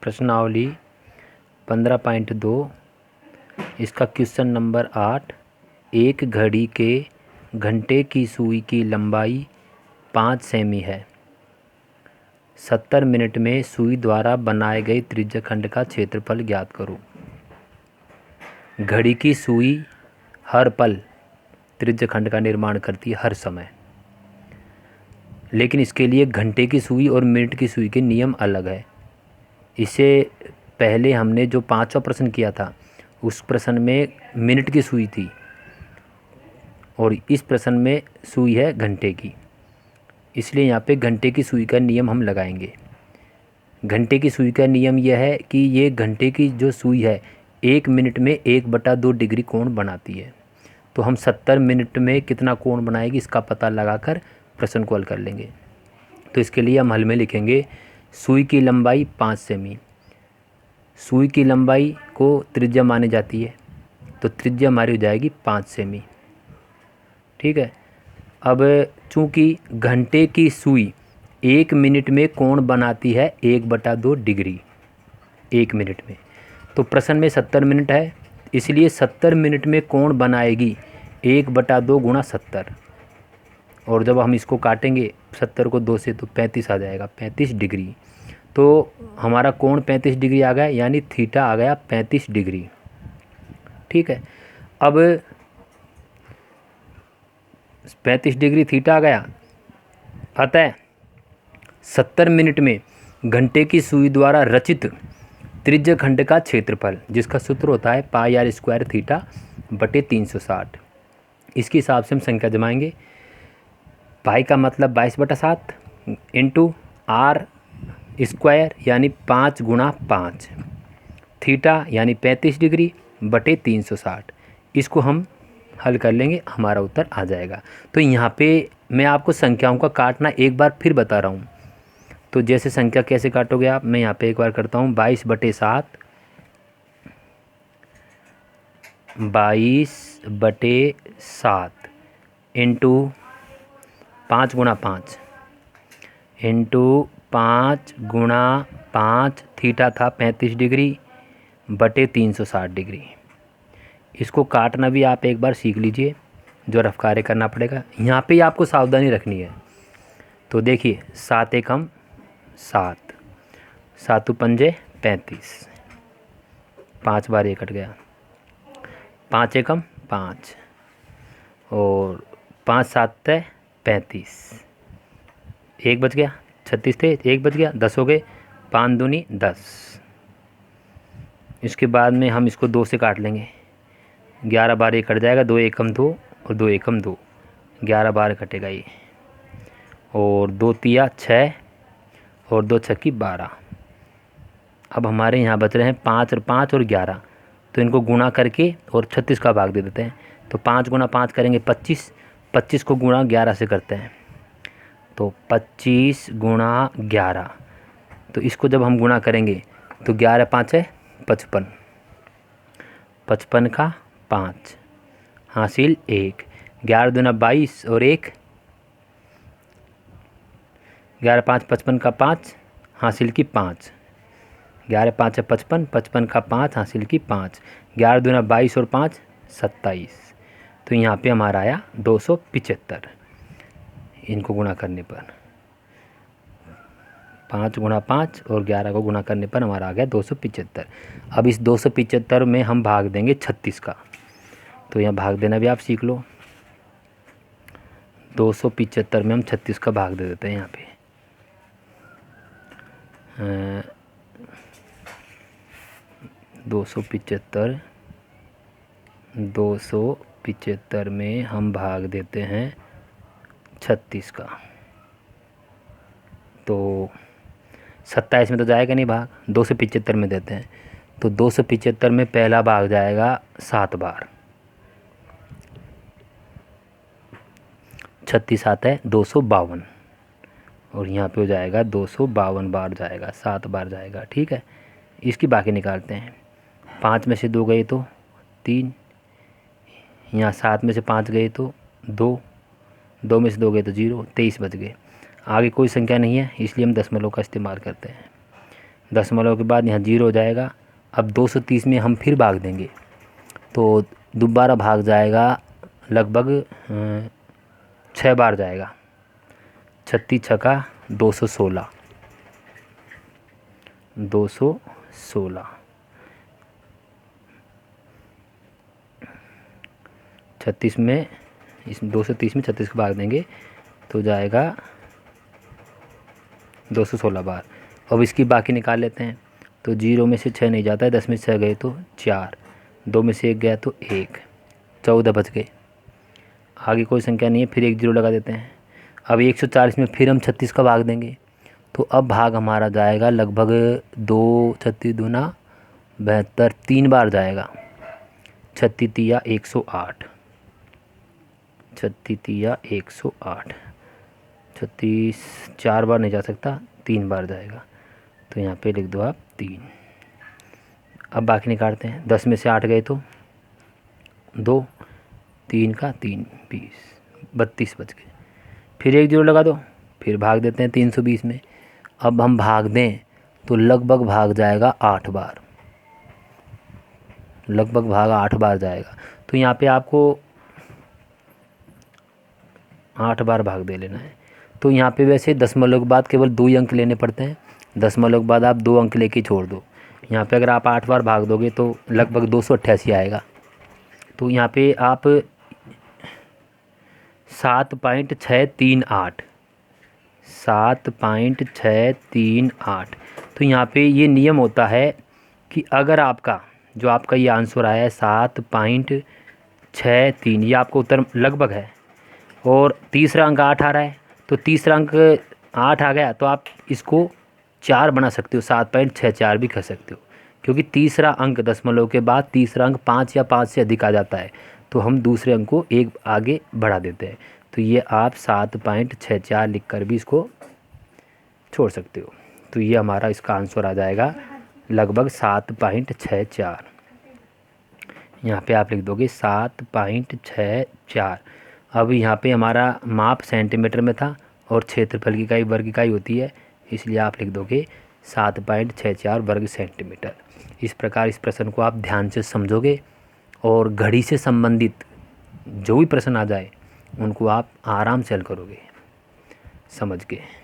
प्रश्नावली 15.2 इसका question number 8। एक घड़ी के घंटे की सुई की लंबाई 5 सेमी है। 70 मिनट में सुई द्वारा बनाए गए त्रिज्यखंड का क्षेत्रफल ज्ञात करो। घड़ी की सुई हर पल त्रिज्यखंड का निर्माण करती है, हर समय, लेकिन इसके लिए घंटे की सुई और मिनट की सुई के नियम अलग है। इससे पहले हमने जो 5वां प्रश्न किया था उस प्रश्न में मिनट की सुई थी और इस प्रश्न में सुई है घंटे की, इसलिए यहाँ पे घंटे की सुई का नियम हम लगाएंगे। घंटे की सुई का नियम यह है कि ये घंटे की जो सुई है 1 मिनट में 1/2 डिग्री कोण बनाती है। तो हम 70 मिनट में कितना कोण बनाएगी इसका पता लगाकर प्रश्न को हल कर लेंगे। तो इसके लिए हम हल में लिखेंगे सुई की लंबाई 5 सेमी। सुई की लंबाई को त्रिज्या मानी जाती है, तो त्रिज्या हमारी हो जाएगी 5 सेमी। ठीक है। अब चूँकि घंटे की सुई 1 मिनट में कोण बनाती है 1/2 डिग्री 1 मिनट में, तो प्रश्न में 70 मिनट है, इसलिए 70 मिनट में कोण बनाएगी 1/2 गुणा 70। और जब हम इसको काटेंगे 70 को 2 से तो 35 आ जाएगा, 35 डिग्री। तो हमारा कोण 35 डिग्री आ गया, यानी थीटा आ गया 35 डिग्री। ठीक है। अब 35 डिग्री थीटा आ गया। अतः 70 मिनट में घंटे की सुई द्वारा रचित त्रिज्यखंड का क्षेत्रफल, जिसका सूत्र होता है πr² थीटा बटे 360। इसके हिसाब से हम संख्या जमाएंगे। पाई का मतलब 22/7 इंटू r स्क्वायर यानी 5 गुणा 5, थीटा यानी 35 डिग्री बटे 360। इसको हम हल कर लेंगे, हमारा उत्तर आ जाएगा। तो यहाँ पे मैं आपको संख्याओं का काटना एक बार फिर बता रहा हूँ। तो जैसे संख्या कैसे काटोगे आप, मैं यहाँ पे एक बार करता हूँ। 22/7 इंटू 5 गुणा 5 इंटू 5 गुणा 5, थीटा था 35 डिग्री बटे 360 डिग्री। इसको काटना भी आप एक बार सीख लीजिए, जो रफ कार्य करना पड़ेगा। यहाँ पे आपको सावधानी रखनी है। तो देखिए 7 एकम 7, 7 पंजे 35, 5 बार ये कट गया, 5 एकम 5 और 5 7 35, 1 बच गया, 36 थे 1 बच गया, 10 हो गए, 5 दूनी 10। इसके बाद में हम इसको 2 से काट लेंगे, 11 बार ये कट जाएगा, 2 एकम 2 और 2 एकम 2, 11 बार कटेगा ये, और 2 तिया 6 और 2 छक्की 12। अब हमारे यहाँ बच रहे हैं 5 और 5 और 11, तो इनको गुणा करके और 36 का भाग दे देते हैं। तो 5 गुणा 5 करेंगे 25, 25 को गुणा 11 से करते हैं, तो 25 गुणा 11। तो इसको जब हम गुणा करेंगे तो 11 5 है 55, 55 का 5 हासिल 1, 11 दूना 22 और 1, 11 5 55 का 5 हासिल की 5, 11 5 है 55, 55 का 5 हासिल की 5, 11 दूना 22 और 5 27। तो यहाँ पे हमारा आया 275। इनको गुणा करने पर 5 गुणा 5 और 11 को गुणा करने पर हमारा आ गया 275। अब इस 275 में हम भाग देंगे 36 का। तो यहाँ भाग देना भी आप सीख लो। 275 में हम 36 का भाग दे देते हैं। यहाँ पे 275 में हम भाग देते हैं 36 का। तो 27 में तो जाएगा नहीं भाग, 275 में देते हैं। तो 275 में पहला भाग जाएगा 7 बार, 36 आता है 252, और यहाँ पे हो जाएगा 252 बार जाएगा, 7 बार जाएगा। ठीक है। इसकी बाकी निकालते हैं। 5 में से 2 गए तो 3, यहाँ 7 में से 5 गए तो 2, 2 में से 2 गए तो 0, 23 बच गए। आगे कोई संख्या नहीं है, इसलिए हम दशमलव का इस्तेमाल करते हैं। दशमलव के बाद यहाँ 0 हो जाएगा। अब 230 में हम फिर भाग देंगे तो दोबारा भाग जाएगा, लगभग 6 बार जाएगा। 36 छक्का 216, 216। 36 में, इस 230 में 36 को भाग देंगे तो जाएगा 216 बार। अब इसकी बाकी निकाल लेते हैं। तो 0 में से 6 नहीं जाता है, 10 में से 6 गए तो 4, 2 में से 1 गया तो 1, 14 बच गए। आगे कोई संख्या नहीं है, फिर 1 0 लगा देते हैं। अब 140 में फिर हम 36 का भाग देंगे तो अब भाग हमारा जाएगा लगभग 2, 36 दूना 72, 3 बार जाएगा। 36 तिया 108, 36 तिया 108। 36 4 बार नहीं जा सकता, 3 बार जाएगा तो यहाँ पे लिख दो आप 3। अब बाकी निकालते हैं। 10 में से 8 गए तो 2, 3 का 3, 20, 32 बच गए। फिर 1 0 लगा दो, फिर भाग देते हैं 320 में। अब हम भाग दें तो लगभग भाग जाएगा 8 बार, लगभग भाग 8 बार जाएगा। तो यहाँ पे आपको 8 बार भाग दे लेना है। तो यहाँ पे वैसे दशमलव के बाद केवल 2 ही अंक लेने पड़ते हैं। दशमलव के बाद आप 2 अंक लेके छोड़ दो। यहाँ पे अगर आप 8 बार भाग दोगे तो लगभग 288 आएगा। तो यहाँ पे आप 7.638, 7.638। तो यहाँ पे ये नियम होता है कि अगर आपका जो आपका ये आंसर आया है 7.63, ये आपका उत्तर लगभग है, और तीसरा अंक 8 आ रहा है, तो तीसरा अंक 8 आ गया तो आप इसको 4 बना सकते हो, 7.64 भी कह सकते हो, क्योंकि तीसरा अंक दशमलव के बाद तीसरा अंक 5 या 5 से अधिक आ जाता है तो हम दूसरे अंक को 1 आगे बढ़ा देते हैं। तो ये आप 7.64 लिख कर भी इसको छोड़ सकते हो। तो ये हमारा इसका आंसर आ जाएगा लगभग 7.64। यहाँ पे आप लिख दोगे 7.64। अब यहाँ पे हमारा माप सेंटीमीटर में था और क्षेत्रफल की इकाई वर्ग इकाई होती है, इसलिए आप लिख दोगे 7.64 वर्ग सेंटीमीटर। इस प्रकार इस प्रश्न को आप ध्यान से समझोगे और घड़ी से संबंधित जो भी प्रश्न आ जाए उनको आप आराम से हल करोगे समझ के।